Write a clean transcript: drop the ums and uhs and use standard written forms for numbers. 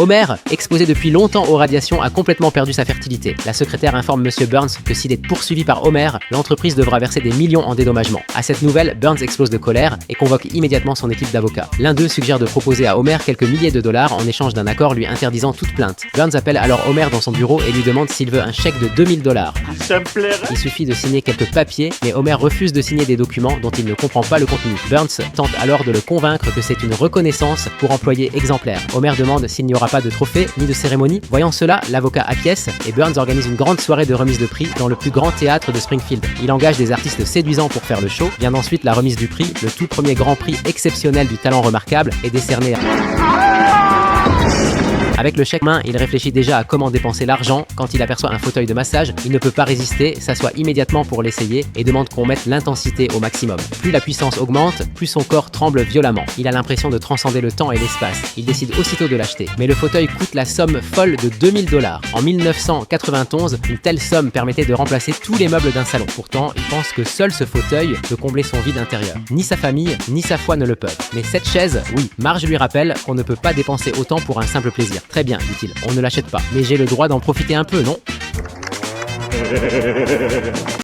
Homer, exposé depuis longtemps aux radiations, a complètement perdu sa fertilité. La secrétaire informe Monsieur Burns que s'il est poursuivi par Homer, l'entreprise devra verser des millions en dédommagement. À cette nouvelle, Burns explose de colère et convoque immédiatement son équipe d'avocats. L'un d'eux suggère de proposer à Homer quelques milliers de dollars en échange d'un accord lui interdisant toute plainte. Burns appelle alors Homer dans son bureau et lui demande s'il veut un chèque de 2000 dollars. Ça me plairait. Il suffit de signer quelques papiers, mais Homer refuse de signer des documents dont il ne comprend pas le contenu. Burns tente alors de le convaincre que c'est une reconnaissance pour employé exemplaire. Homer demande s'il n'y aura pas de trophée ni de cérémonie. Voyant cela, l'avocat acquiesce et Burns organise une grande soirée de remise de prix dans le plus grand théâtre de Springfield. Il engage des artistes séduisants pour faire le show. Vient ensuite la remise du prix, le tout premier grand prix exceptionnel du talent remarquable est décerné à... Avec le chèque main, il réfléchit déjà à comment dépenser l'argent. Quand il aperçoit un fauteuil de massage, il ne peut pas résister, s'assoit immédiatement pour l'essayer et demande qu'on mette l'intensité au maximum. Plus la puissance augmente, plus son corps tremble violemment. Il a l'impression de transcender le temps et l'espace. Il décide aussitôt de l'acheter. Mais le fauteuil coûte la somme folle de 2000 dollars. En 1991, une telle somme permettait de remplacer tous les meubles d'un salon. Pourtant, il pense que seul ce fauteuil peut combler son vide intérieur. Ni sa famille, ni sa foi ne le peuvent. Mais cette chaise, oui, Marge lui rappelle qu'on ne peut pas dépenser autant pour un simple plaisir. Très bien, dit-il, on ne l'achète pas. Mais j'ai le droit d'en profiter un peu, non ?